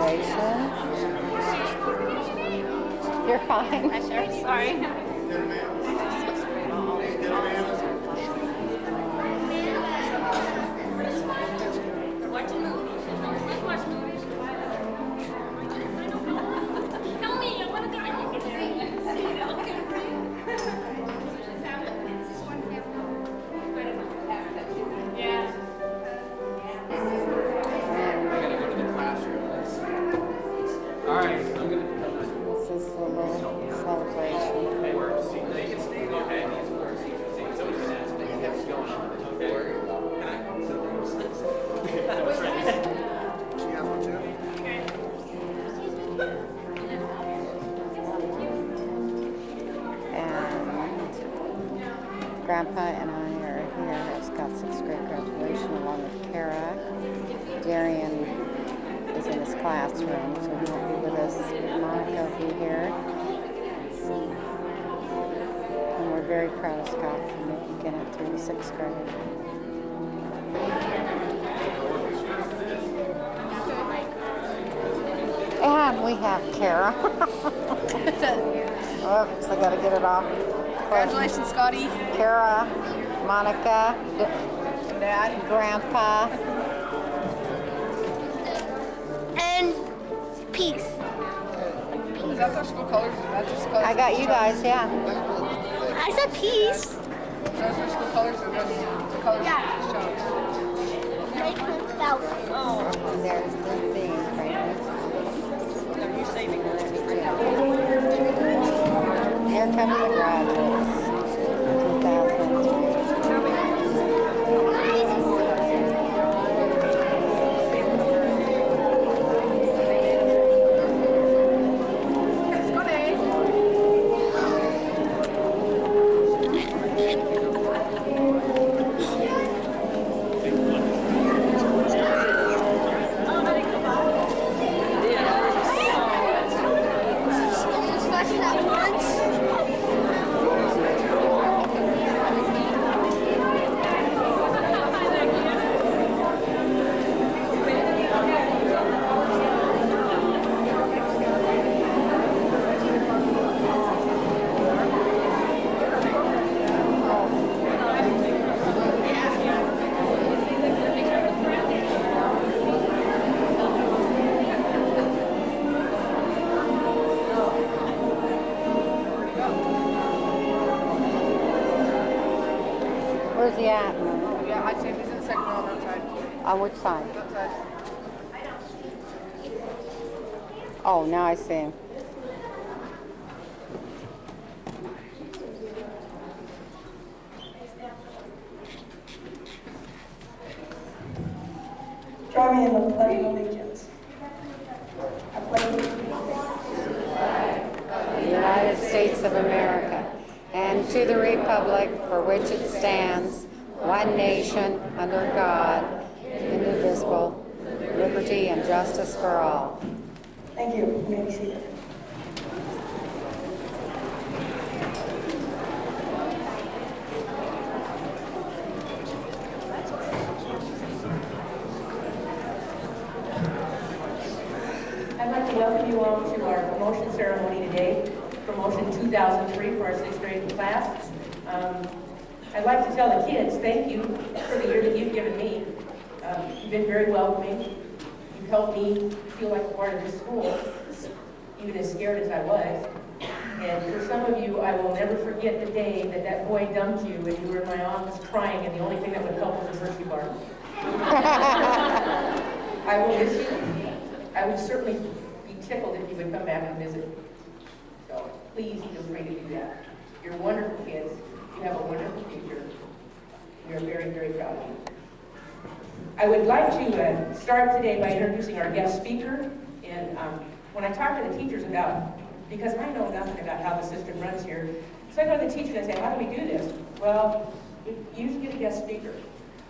graduation. You're fine. Hi, Sherry. Sorry. Watching movies. Let's watch movies. Tell me, I want to go. Yeah. All right, I'm gonna. This is the little celebration. They can stay there. Okay. So it's going on. Okay. Can I? And Grandpa and I are here at Scott's 6th grade graduation along with Kara. Darian is in his classroom, so he won't be with us. Monica will be here. And we're very proud of Scott for making it through the 6th grade. And we have Kara. Oops, I gotta get it off. Congratulations, Scotty. Kara, Monica, Dad. Grandpa. And peace. Is that their school colors? Is that just colors? I got you guys, yeah. I said peace. Is that their school colors? Or just the colors Yeah. of the shows? Oh. And there's the thing, right? Are you saving this? Here come the graduates. 20. Where's he at? Yeah, I'd say he's in the second row on that side. On which side? That side. Oh, now I see him. Join me in the Pledge of Allegiance. I pledge allegiance The United States of America, and to the republic for which it stands, one nation, under God, indivisible, liberty and justice for all. Thank you. You may be seated. I'd like to welcome you all to our promotion ceremony today, promotion 2003 for our 6th grade class. I'd like to tell the kids thank you for the year that you've given me. You've been very welcoming. You've helped me feel like a part of this school, even as scared as I was. And for some of you, I will never forget the day that that boy dumped you and you were in my office crying, and the only thing that would help was a Hershey bar. I will miss you. I would certainly be tickled if you would come back and visit. So please feel free to do that. You're wonderful kids. You have a wonderful future. We are very, very proud of you. I would like to start today by introducing our guest speaker. And when I talk to the teachers about, because I know nothing about how the system runs here, so I go to the teacher and say, how do we do this? Well, you usually get a guest speaker.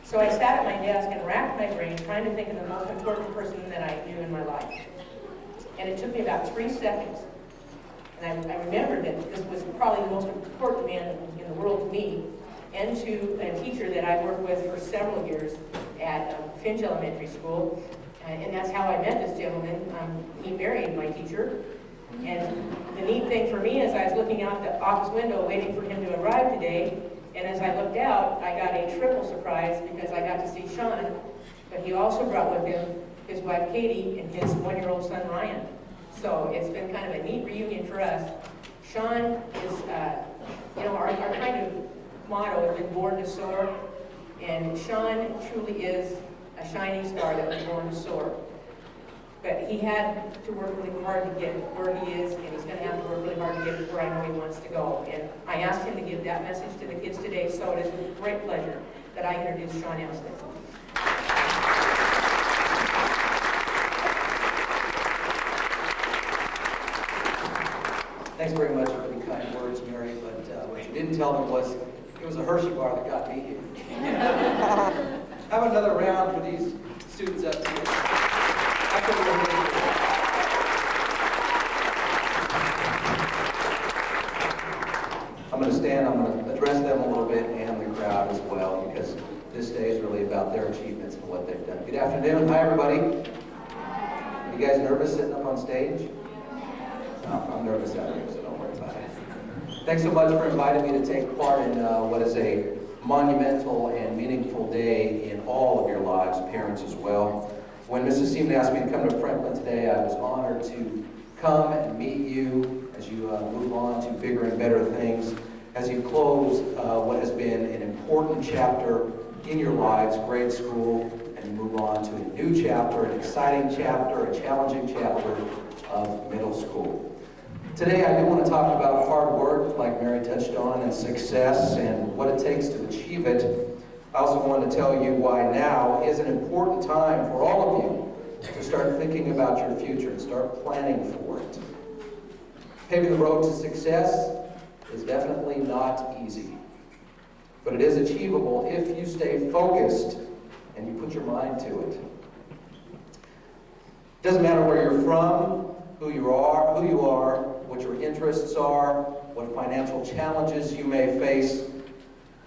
So I sat at my desk and racked my brain trying to think of the most important person that I knew in my life. And it took me about 3 seconds. And I remembered that this was probably the most important man in the world to me and to a teacher that I worked with for several years at Finch Elementary School. And that's how I met this gentleman. He married my teacher. And the neat thing for me is I was looking out the office window waiting for him to arrive today. And as I looked out, I got a triple surprise because I got to see Sean. But he also brought with him his wife Katie and his 1-year-old son Ryan. So it's been kind of a neat reunion for us. Sean is, our kind of motto has been born to soar. And Sean truly is a shining star that was born to soar. But he had to work really hard to get where he is, and he's going to have to work really hard to get where I know he wants to go. And I asked him to give that message to the kids today, so it is with great pleasure that I introduce Sean Elston. Thanks very much for the kind words, Mary, but what you didn't tell them was it was a Hershey bar that got me here. Have another round for these students up here. I'm going to stand, I'm going to address them a little bit and the crowd as well, because this day is really about their achievements and what they've done. Good afternoon. Hi, everybody. You guys nervous sitting up on stage? No, I'm nervous out here, so don't worry about it. Thanks so much for inviting me to take part in what is a monumental and meaningful day in all of your lives, parents as well. When Mrs. Seaman asked me to come to Franklin today, I was honored to come and meet you as you move on to bigger and better things, as you close what has been an important chapter in your lives, grade school, and move on to a new chapter, an exciting chapter, a challenging chapter of middle school. Today I do want to talk about hard work, like Mary touched on, and success and what it takes to achieve it. I also want to tell you why now is an important time for all of you to start thinking about your future and start planning for it. Paving the road to success is definitely not easy, but it is achievable if you stay focused and you put your mind to it. Doesn't matter where you're from, who you are, what your interests are, what financial challenges you may face.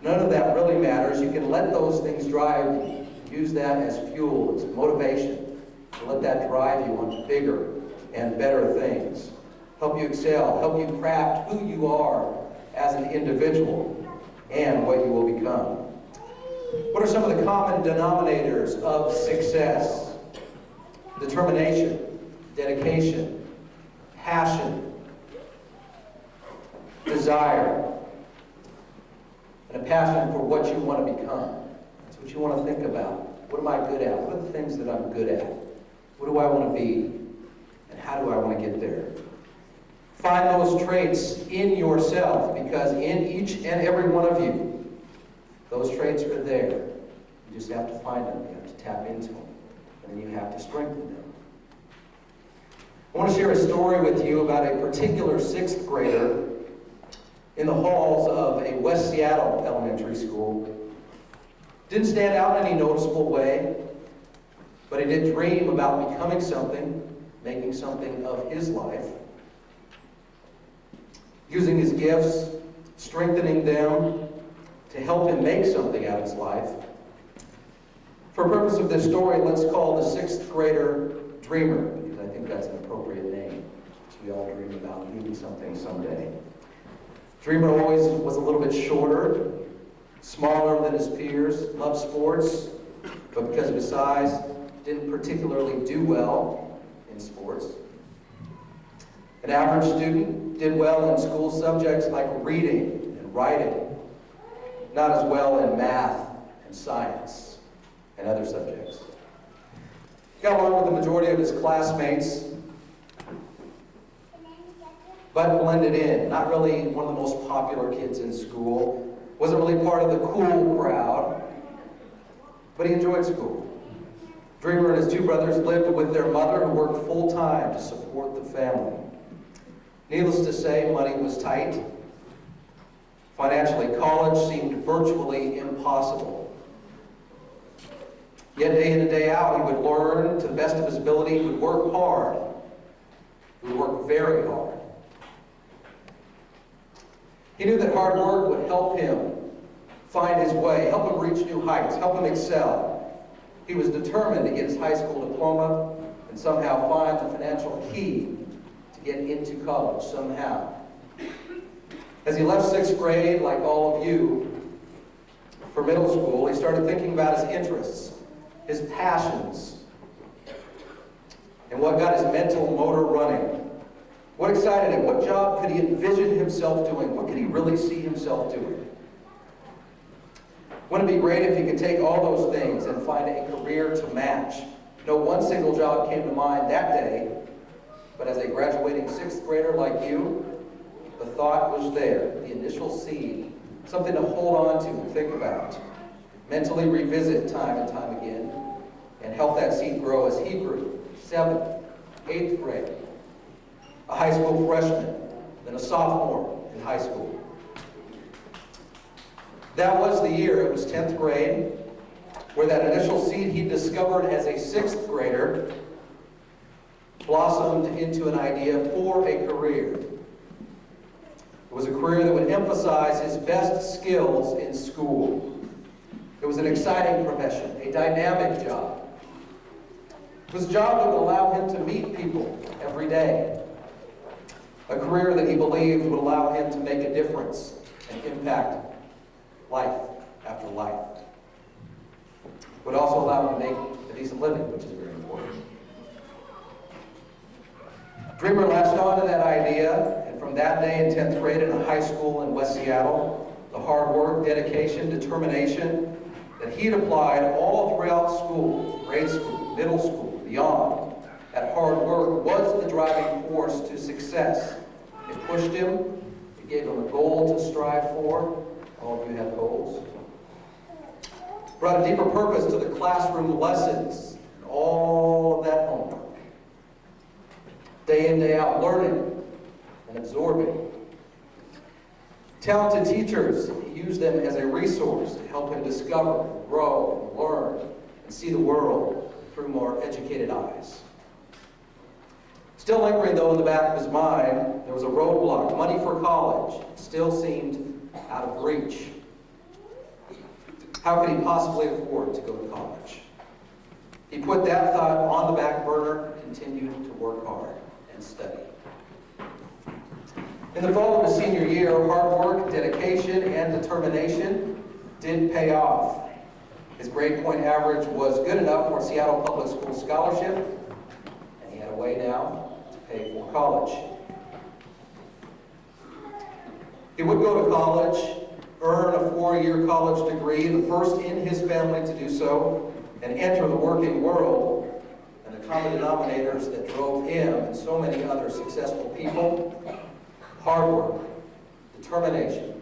None of that really matters. You can let those things drive you. Use that as fuel, as motivation. Let that drive you on bigger and better things. Help you excel, help you craft who you are as an individual and what you will become. What are some of the common denominators of success? Determination, dedication, passion, desire, and a passion for what you want to become. That's what you want to think about. What am I good at? What are the things that I'm good at? What do I want to be? And how do I want to get there? Find those traits in yourself, because in each and every one of you, those traits are there. You just have to find them. You have to tap into them. And then you have to strengthen them. I want to share a story with you about a particular 6th grader in the halls of a West Seattle elementary school. Didn't stand out in any noticeable way, but he did dream about becoming something, making something of his life, using his gifts, strengthening them to help him make something out of his life. For purpose of this story, let's call the 6th grader Dreamer, because I think that's an appropriate name. We all dream about being something someday. Dreamer always was a little bit shorter, smaller than his peers, loved sports, but because of his size, didn't particularly do well in sports. An average student did well in school subjects like reading and writing, not as well in math and science and other subjects. Got along with the majority of his classmates, but blended in. Not really one of the most popular kids in school. Wasn't really part of the cool crowd, but he enjoyed school. Dreamer and his 2 brothers lived with their mother, who worked full-time to support the family. Needless to say, money was tight. Financially, college seemed virtually impossible. Yet day in and day out, he would learn to the best of his ability. He would work hard. He would work very hard. He knew that hard work would help him find his way, help him reach new heights, help him excel. He was determined to get his high school diploma diploma and somehow find the financial key to get into college somehow. As he left 6th grade, like all of you, for middle school, he started thinking about his interests, his passions, and what got his mental motor running. What excited him? What job could he envision himself doing? What could he really see himself doing? Wouldn't it be great if he could take all those things and find a career to match? No one single job came to mind that day, but as a graduating 6th grader like you, the thought was there, the initial seed, something to hold on to and think about, mentally revisit time and time again, and help that seed grow as he grew. 7th, 8th grade, a high school freshman, then a sophomore in high school. That was the year, it was 10th grade, where that initial seed he discovered as a 6th grader blossomed into an idea for a career. It was a career that would emphasize his best skills in school. It was an exciting profession, a dynamic job. It was a job that would allow him to meet people every day. A career that he believed would allow him to make a difference and impact life after life. It would also allow him to make a decent living, which is very important. Dreamer latched on to that idea, and from that day in 10th grade in a high school in West Seattle, the hard work, dedication, determination that he had applied all throughout school, grade school, middle school, beyond, that hard work was the driving force to success. It pushed him, it gave him a goal to strive for. All of you have goals. Brought a deeper purpose to the classroom lessons and all of that homework. Day in, day out, learning and absorbing. Talented teachers, he used them as a resource to help him discover, grow, and learn, and see the world through more educated eyes. Still lingering, though, in the back of his mind, there was a roadblock. Money for college still seemed out of reach. How could he possibly afford to go to college? He put that thought on the back burner and continued to work hard and study. In the fall of his senior year, hard work, dedication, and determination did pay off. His grade point average was good enough for a Seattle Public School scholarship, and he had a way now to pay for college. He would go to college, earn a 4-year college degree, the first in his family to do so, and enter the working world. And the common denominators that drove him and so many other successful people: hard work, determination,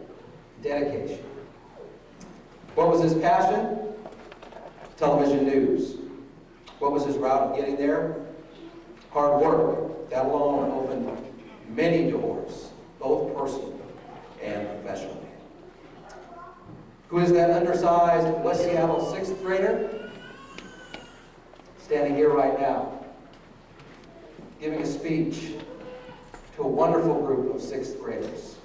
dedication. What was his passion? Television news. What was his route of getting there? Hard work. That alone opened many doors, both personally and professionally. Who is that undersized West Seattle 6th grader? Standing here right now, giving a speech to a wonderful group of 6th graders.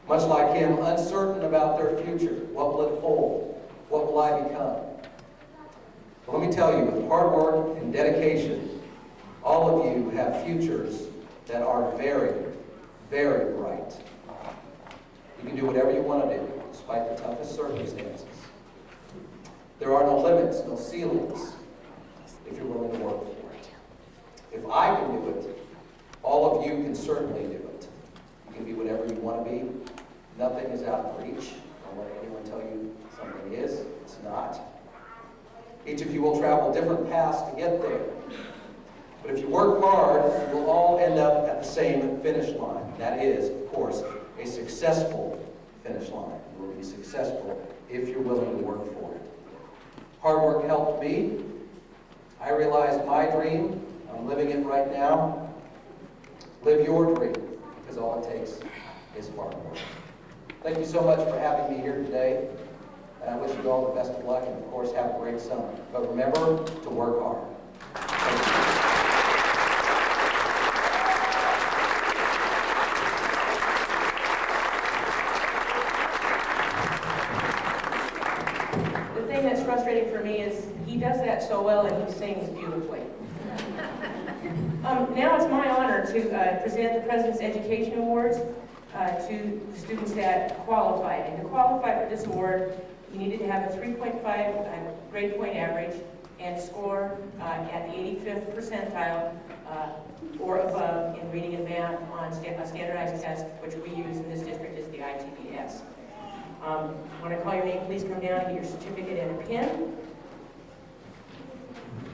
Much like him, uncertain about their future. What will it hold? What will I become? But let me tell you, with hard work and dedication, all of you have futures that are very, very bright. You can do whatever you want to do, despite the toughest circumstances. There are no limits, no ceilings, if you're willing to work for it. If I can do it, all of you can certainly do it. You can be whatever you want to be. Nothing is out of reach. Don't let anyone tell you something is. It's not. Each of you will travel different paths to get there. But if you work hard, you will all end up at the same finish line. That is, of course, a successful finish line. You will be successful if you're willing to work for it. Hard work helped me. I realized my dream. I'm living it right now. Live your dream, because all it takes is hard work. Thank you so much for having me here today. And I wish you all the best of luck, and of course, have a great summer. But remember to work hard. Thank you. The thing that's frustrating for me is he does that so well and he sings beautifully. Now it's my honor to present the President's Education Awards to the students that qualified. And to qualify for this award, you needed to have a 3.5 grade point average and score at the 85th percentile or above in reading and math on a standardized test, which we use in this district is the ITBS. When I call your name, please come down and get your certificate and a pen.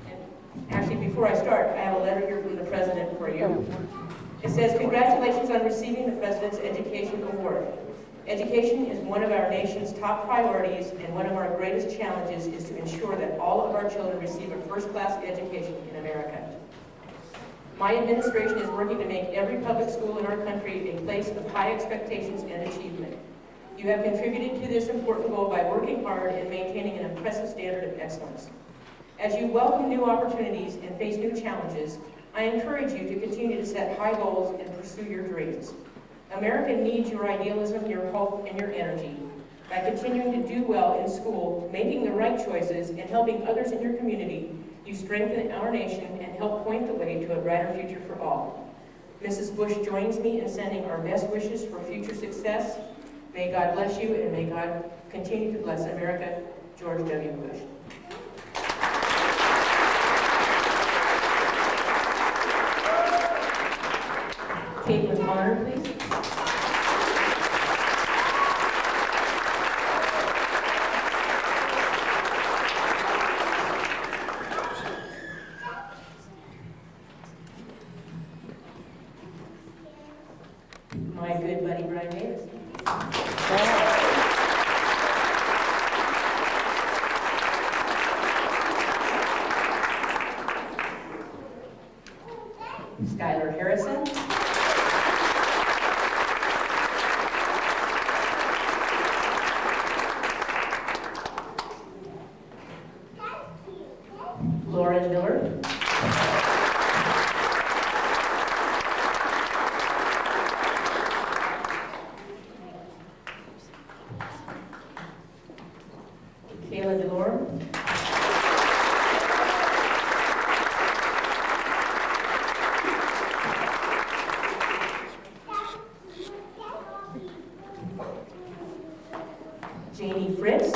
And actually, before I start, I have a letter here from the President for you. It says, "Congratulations on receiving the President's Education Award. Education is one of our nation's top priorities, and one of our greatest challenges is to ensure that all of our children receive a first-class education in America. My administration is working to make every public school in our country a place of high expectations and achievement. You have contributed to this important goal by working hard and maintaining an impressive standard of excellence. As you welcome new opportunities and face new challenges, I encourage you to continue to set high goals and pursue your dreams. America needs your idealism, your hope, and your energy. By continuing to do well in school, making the right choices, and helping others in your community, you strengthen our nation and help point the way to a brighter future for all. Mrs. Bush joins me in sending our best wishes for future success. May God bless you, and may God continue to bless America. George W. Bush." Caitlin Connor, please. My good buddy, Brian Davis. Skylar Harrison. Lauren Miller. Kayla DeLore. Janie Fritz.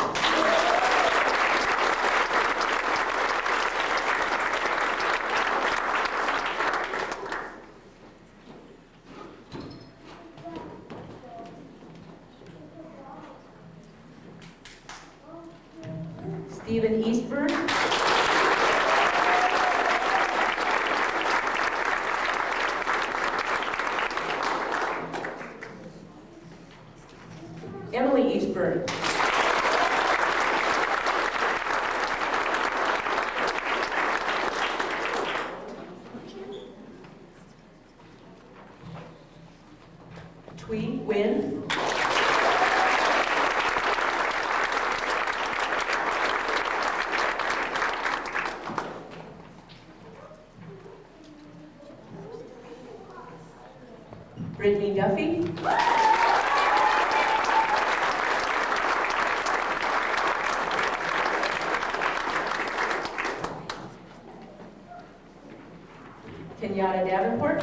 Stephen Eastburn. Emily Eastburn. Twee Nguyen. Brittany Duffy. Kenyatta Davenport.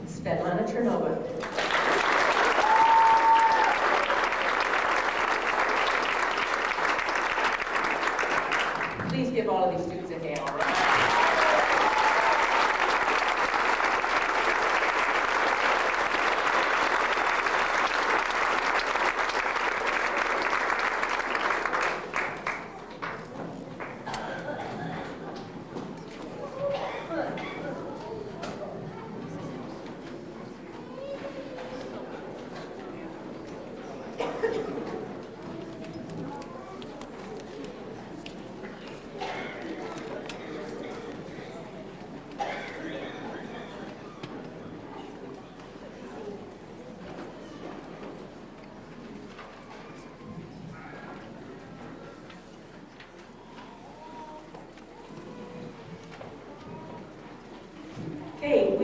Svetlana Chernova. Please give all of these students a hand.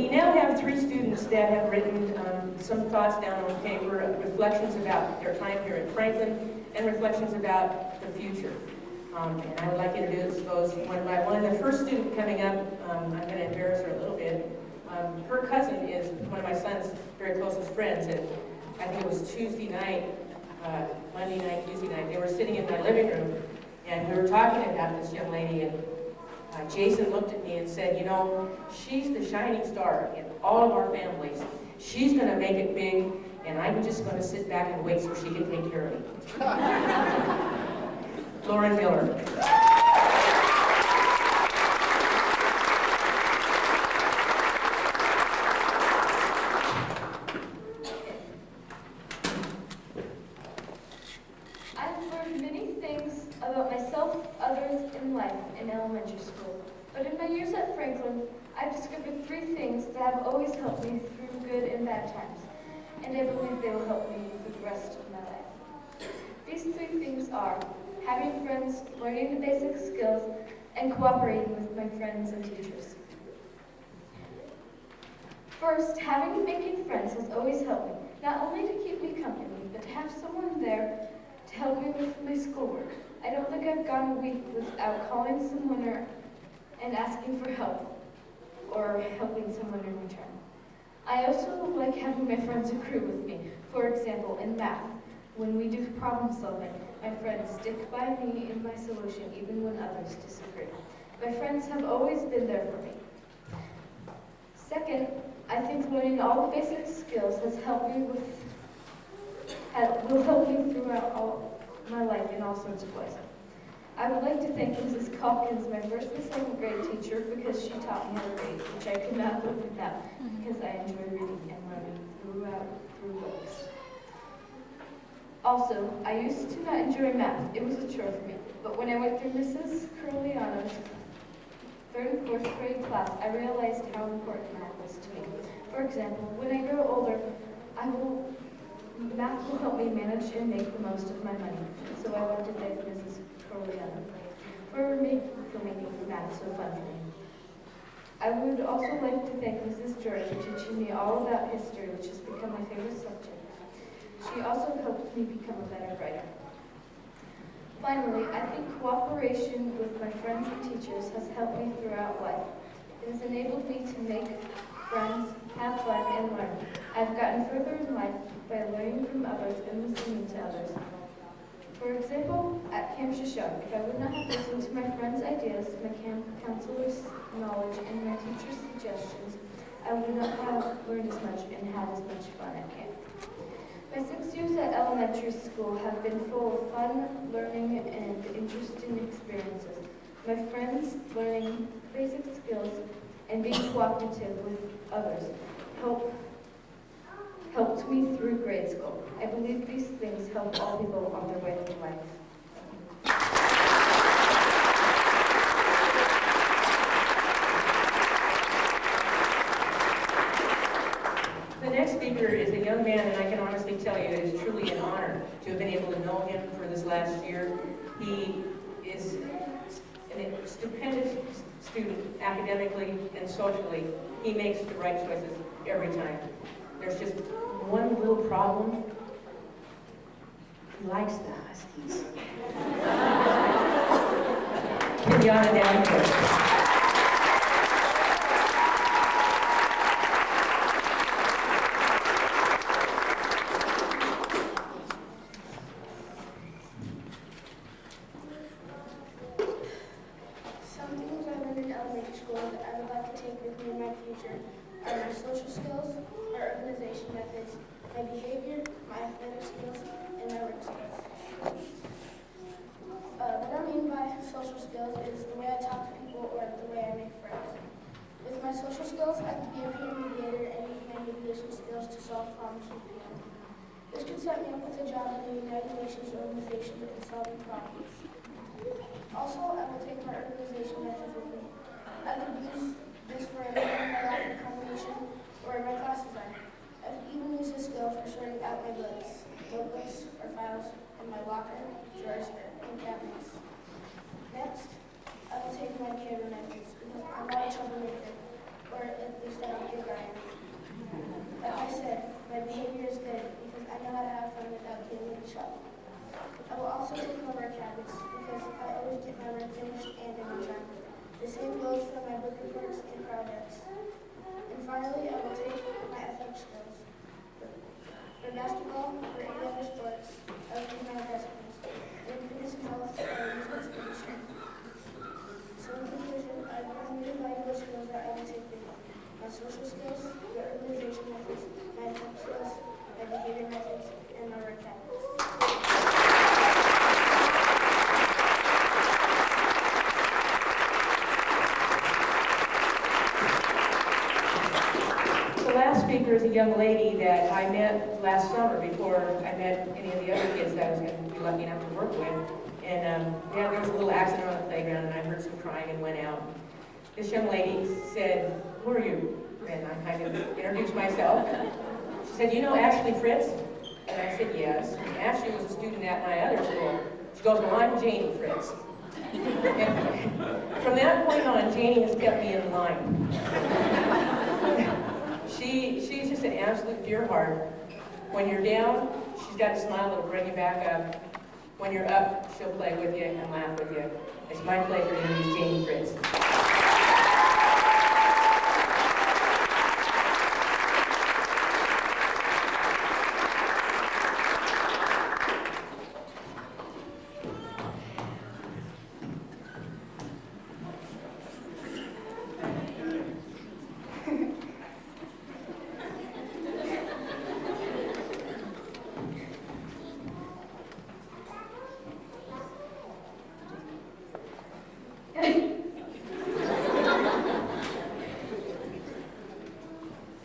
we now have 3 students that have written some thoughts down on paper, reflections about their time here in Franklin, and reflections about the future. And I would like to introduce those one by one. The first student coming up, I'm going to embarrass her a little bit. Her cousin is one of my son's very closest friends, and I think it was Tuesday night, Monday night, Tuesday night. They were sitting in my living room, and we were talking about this young lady, and Jason looked at me and said, you know, she's the shining star in all of our families. She's going to make it big, and I'm just going to sit back and wait so she can take care of me. Lauren Miller. I've learned many things about myself, others, and life in elementary school. But in my years at Franklin, I've discovered 3 things that have always helped me through good and bad times. And I believe they will help me for the rest of my life. These 3 things are having friends, learning the basic skills, and cooperating with my friends and teachers. First, having and making friends has always helped me, not only to keep me company, but to have someone there to help me with my schoolwork. I don't think I've gone a week without calling someone and asking for help, or helping someone in return. I also like having my friends agree with me. For example, in math, when we do problem solving, my friends stick by me in my solution even when others disagree. My friends have always been there for me. Second, I think learning all the basic skills will help me throughout all my life in all sorts of ways. I would like to thank Mrs. Calkins, my 1st and 2nd grade teacher, because she taught me how to read, which I could not live without, because I enjoy reading and learning through books. Also, I used to not enjoy math. It was a chore for me. But when I went through Mrs. Curliano's 3rd and 4th grade class, I realized how important math was to me. For example, when I grow older, math will help me manage and make the most of my money. So I want to thank Mrs. Curliano for making math so fun for me. I would also like to thank Mrs. Jory for teaching me all about history, which has become my favorite subject. She also helped me become a better writer. Finally, I think cooperation with my friends and teachers has helped me throughout life. It has enabled me to make friends, have fun, and learn. I've gotten further in life by learning from others and listening to others. For example, at Camp Shoshone, if I would not have listened to my friends' ideas, my camp counselor's knowledge, and my teacher's suggestions, I would not have learned as much and had as much fun at camp. My 6 years at elementary school have been full of fun, learning, and interesting experiences. My friends, learning basic skills, and being cooperative with others helped me through grade school. I believe these things help all people on their way through life. The next speaker is a young man, and I can honestly tell you it is truly an honor to have been able to know him for this last year. He is a stupendous student, academically and socially. He makes the right choices every time. There's just one little problem. He likes the Huskies. Kenyatta Davenport. Some things I learned in elementary school that I would like to take with me in my future are my social skills, my organization methods, my behavior, my athletic skills, and my work skills. What I mean by social skills is the way I talk to people or the way I make friends. With my social skills, I can be a peer mediator and use my mediation skills to solve problems with people. This could set me up with a job in the United Nations organization in solving problems. Also, I will take my organization methods with me. I could use this for a meeting in my locker combination or in my class design. I could even use this skill for sorting out my books, notebooks, or files in my locker, drawers, and cabinets. Next, I will take my camera methods because I'm not a troublemaker, or at least I don't think I play with the shop. I will also take my work habits because I always get my work finished and in on time. The same goes for my book reports and projects. And finally, I will take my athletic skills. For basketball, or any other sports, I will use my investments. In fitness and health, I will use my sports strength. So in conclusion, I have 100 valuable skills that I will take with me. My social skills, my organization methods, my athletic skills, my behavior methods, and my work habits. The last speaker is a young lady that I met last summer before I met any of the other kids that I was going to be lucky enough to work with. And yeah, there was a little accident on the playground, and I heard some crying and went out. This young lady said, "Who are you?" And I kind of introduced myself. She said, "You know Ashley Fritz?" And I said, "Yes." And Ashley was a student at my other school. She goes, "Well, I'm Janie Fritz." And from that point on, Janie has kept me in line. She's just an absolute dear heart. When you're down, she's got a smile that'll bring you back up. When you're up, she'll play with you and laugh with you. It's my pleasure to introduce Janie Fritz.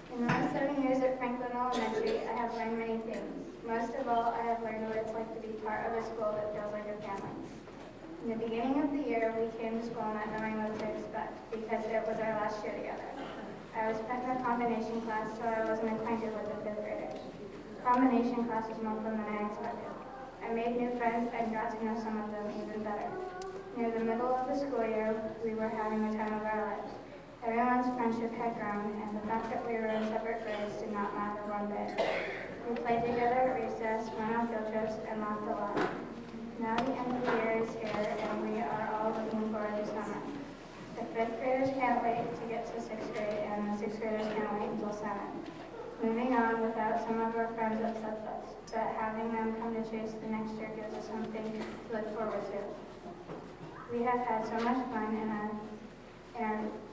In my 7 years at Franklin Elementary, I have learned many things. Most of all, I have learned what it's like to be part of a school that feels like a family. In the beginning of the year, we came to school not knowing what to expect because it was our last year together. I was put in a combination class, so I wasn't acquainted with the fifth graders. Combination class was more fun than I expected. I made new friends and got to know some of them even better. Near the middle of the school year, we were having the time of our lives. Everyone's friendship had grown, and the fact that we were in separate grades did not matter one bit. We played together at recess, went on field trips, and laughed a lot. Now the end of the year is here, and we are all looking forward to summer. The fifth graders can't wait to get to sixth grade, and the sixth graders can't wait until seventh. Moving on without some of our friends upsets us, but having them come to Chase the next year gives us something to look forward to. We have had so much fun in our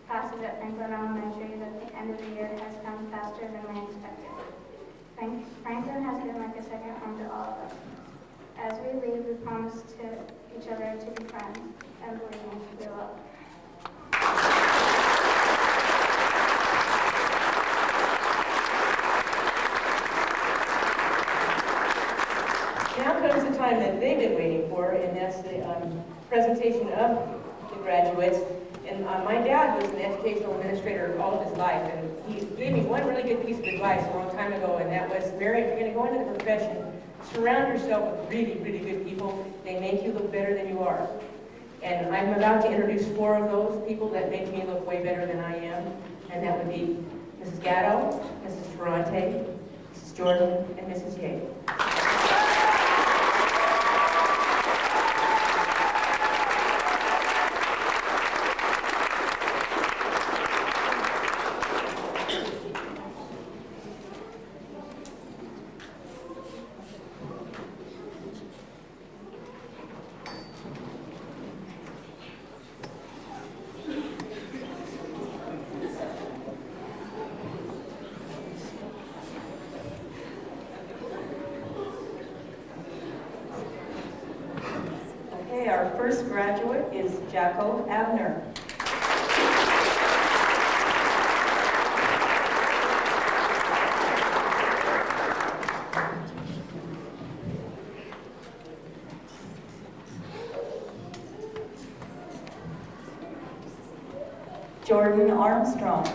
classes at Franklin Elementary that the end of the year has come faster than we expected. Franklin has been like a second home to all of us. As we leave, we promise to each other to be friends, and believe me, we will. Now comes the time that they've been waiting for, and that's the presentation of the graduates. And my dad was an educational administrator all of his life, and he gave me one really good piece of advice a long time ago, and that was, Mary, if you're going to go into the profession, surround yourself with really, really good people. They make you look better than you are. And I'm about to introduce 4 of those people that make me look way better than I am, and that would be Mrs. Gatto, Mrs. Ferrante, Mrs. Jordan, and Mrs. Yeh. Our first graduate is Jacko Abner. Jordan Armstrong.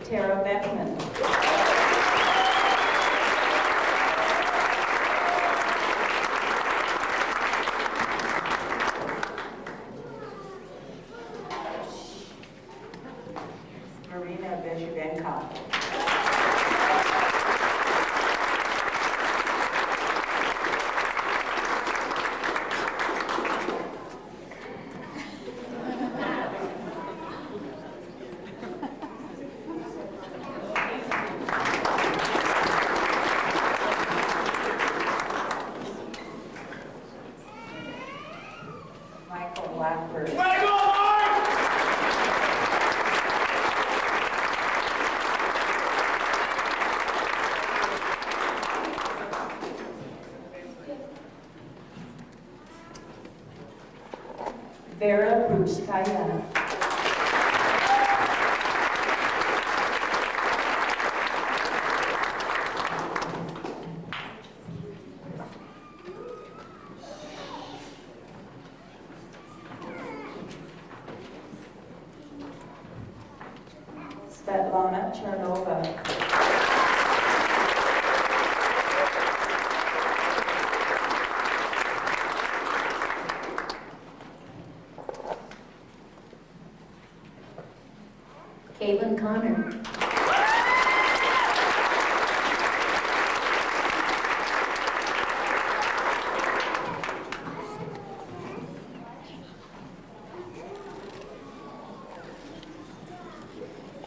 Tara Beckman. Ryan Cobb. Michael Blackbird. Vera Bruchkaya. Svetlana Chernova. Caitlin Connor.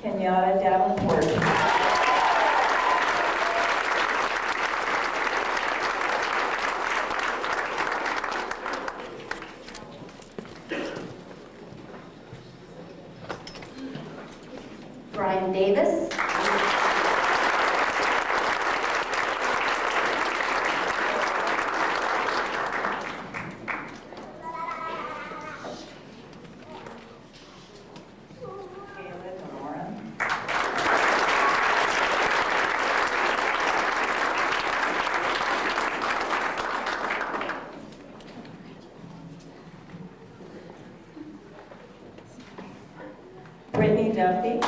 Kenyatta Davenport. Brian Davis. Caleb Moran. Brittany Duffy.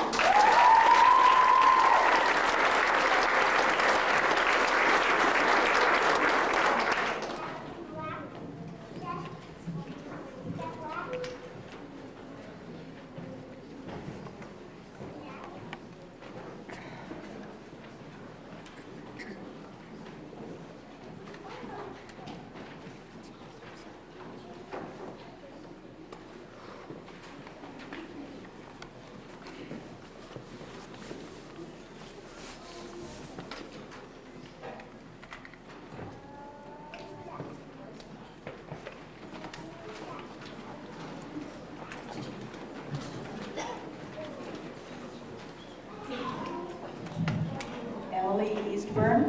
Emily Eastburn.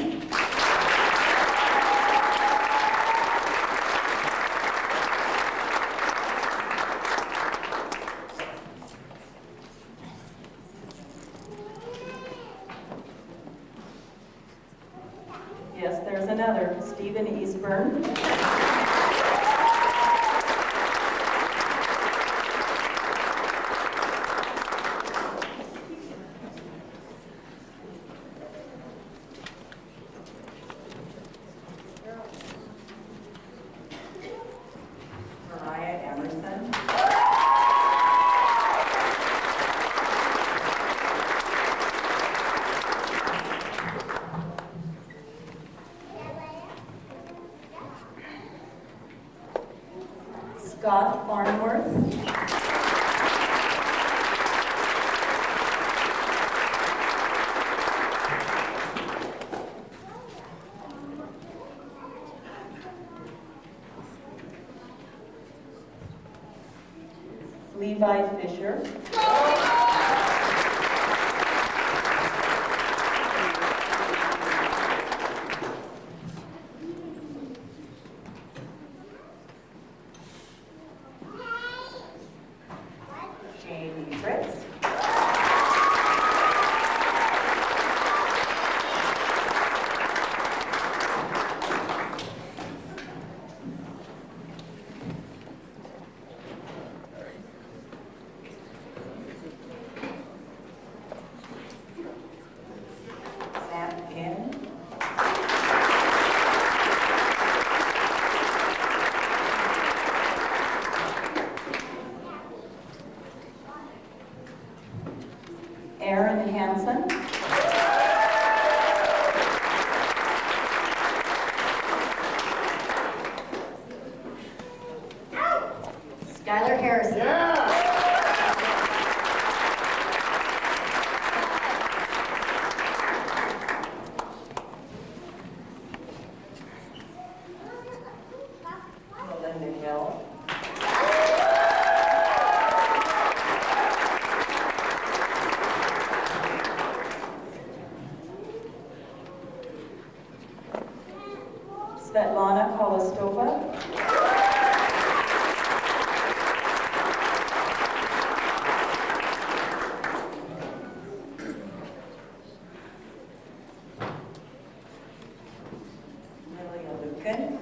Yes, there's another, Stephen Eastburn. Mariah Emerson. Scott Farnworth. Levi Fisher. Jamie Fritz. Aaron Hansen. Skylar Harrison. Melinda Hill. Svetlana Kolostova. Lilia Lucan.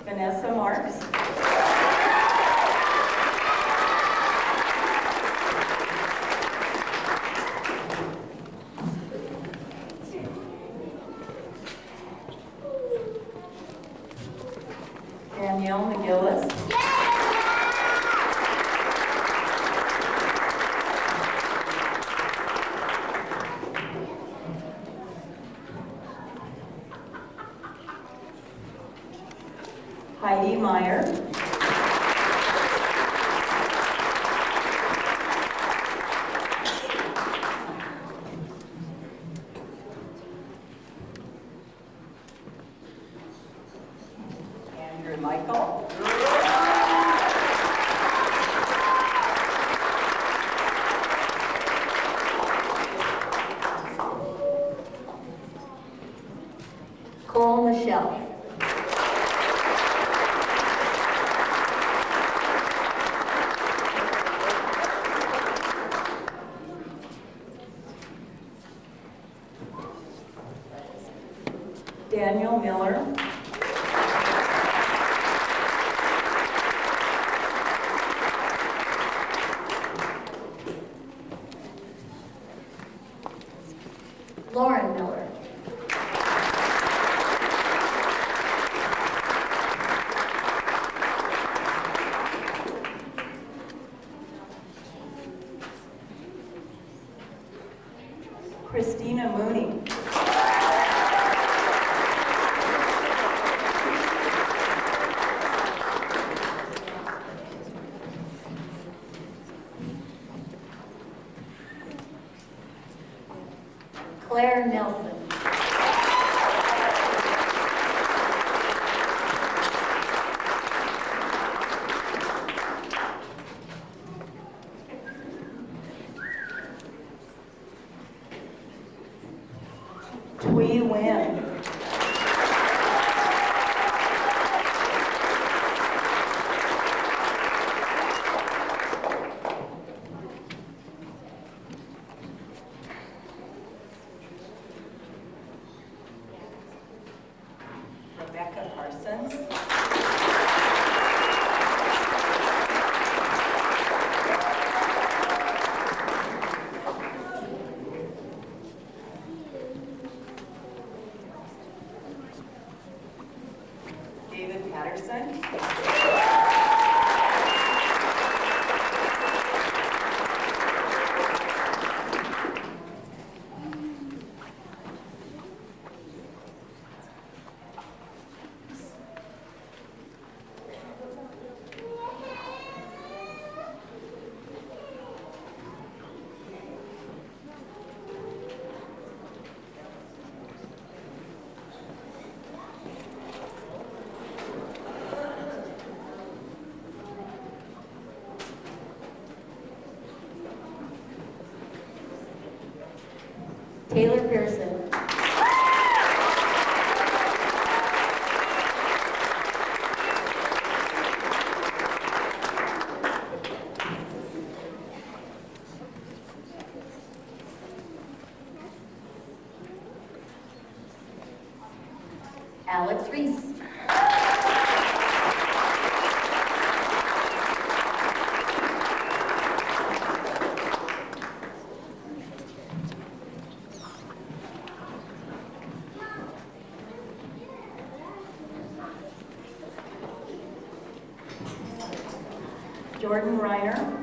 Vanessa Marks. Danielle McGillis. Heidi Meyer. Andrew Michael. Cole Michelle. Daniel Miller. Lauren Miller. Christina Mooney. Claire Nelson. Twee Nguyen. Rebecca Parsons. David Patterson. Taylor Pearson. Alex Reese. Jordan Reiner.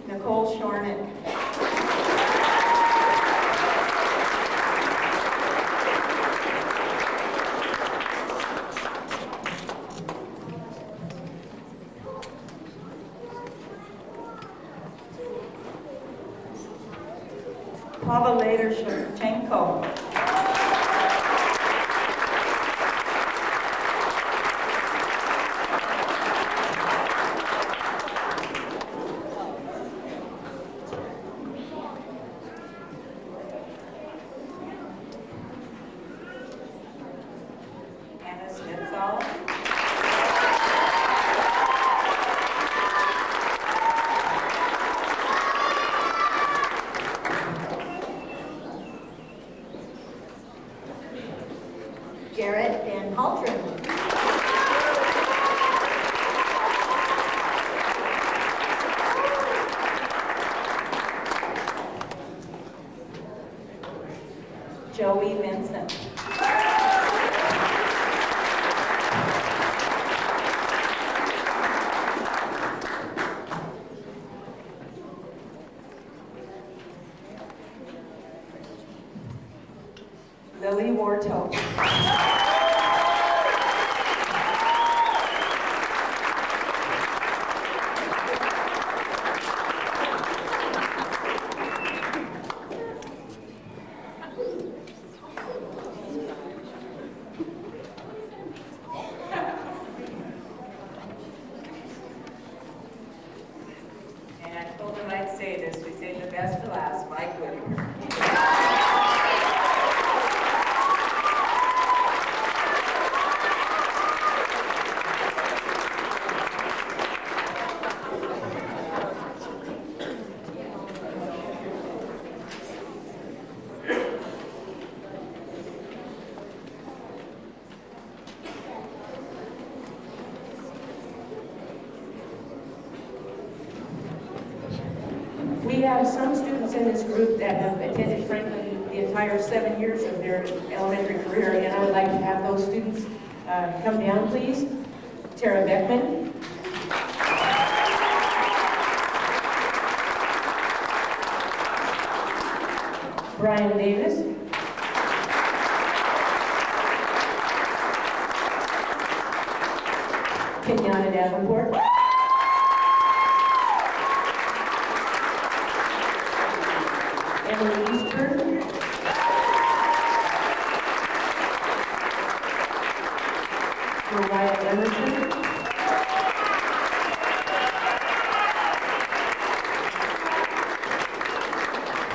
Nicole Shornick. Pavel Shevchenko. Anna Snitzel. Garrett Van Haltren. Joey Vincent. Lily Warto. And I told him I'd say this, we say the best to last, Mike Whitaker. We have some students in this group that have attended Franklin the entire 7 years of their elementary career, and I would like to have those students come down, please. Tara Beckman. Brian Davis. Kenyatta Davenport. Emily Eastburn. Mariah Emerson.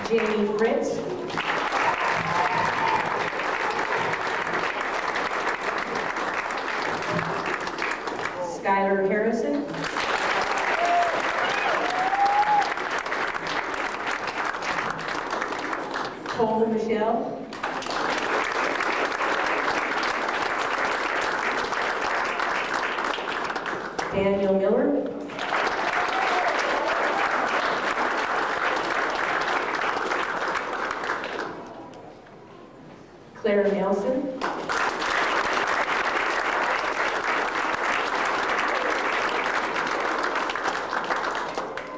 Jamie Fritz. Skylar Harrison. Cole Michelle. Daniel Miller. Claire Nelson.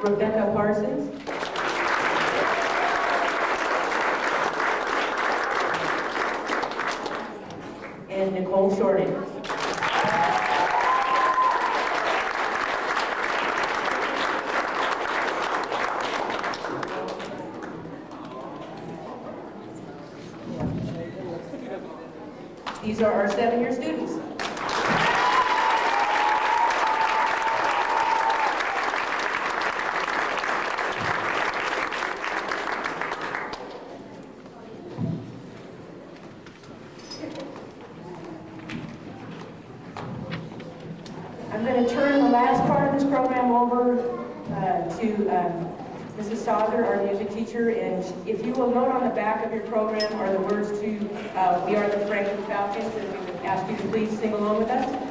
Rebecca Parsons. And Nicole Shorting. These are our 7-year students. I'm going to turn the last part of this program over to Mrs. Sauter, our music teacher, and if you will note on the back of your program are the words to We Are the Franklin Falcons, and we would ask you to please sing along with us.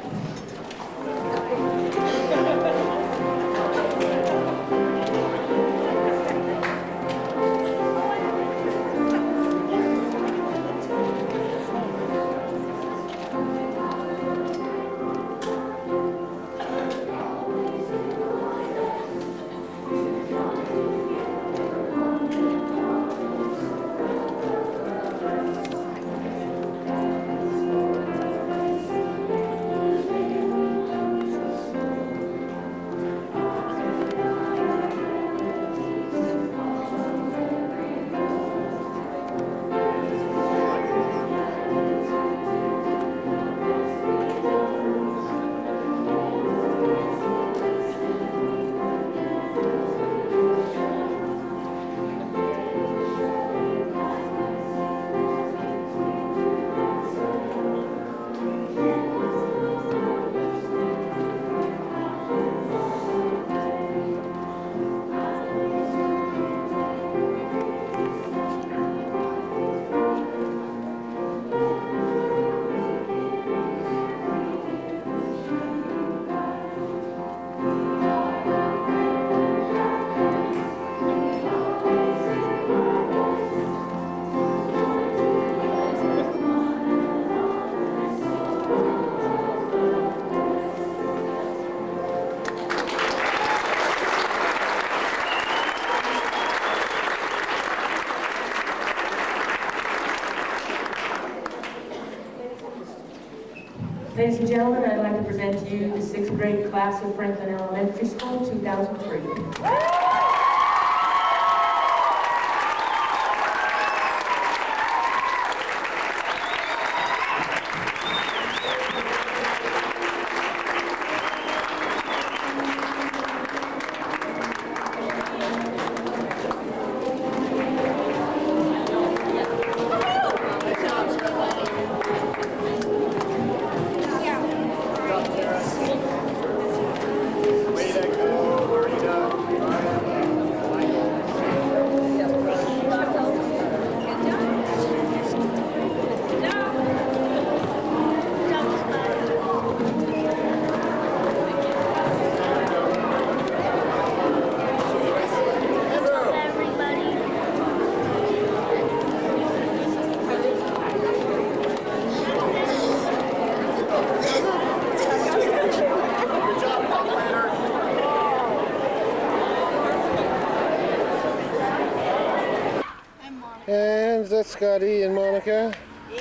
Ladies and gentlemen, I'd like to present to you the 6th grade class of Franklin Elementary School, 2003. And that's Scotty and Monica Yeah.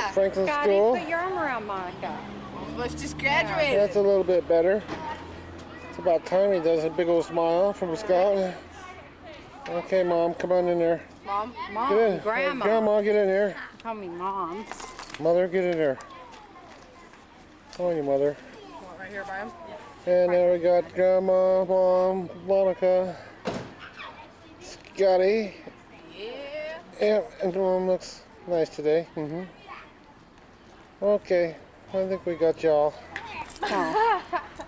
at Franklin Scotty, School. put your arm around Monica. Let's just graduate. That's a little bit better. It's about time he does a big old smile from a Scout. Okay, Mom, come on in there. Mom, Get in. Grandma. Grandma, get in here. Call me Mom. Mother, get in here. Come on, you mother. Right here by him. And there we got Grandma, Mom, Monica, Scotty. Yeah. Yeah, and Mom looks nice today. Okay, I think we got y'all. Oh.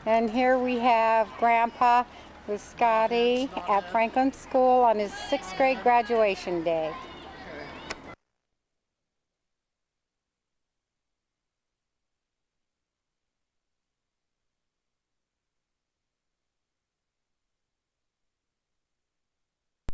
And here we have Grandpa with Scotty at Franklin School on his 6th grade graduation day.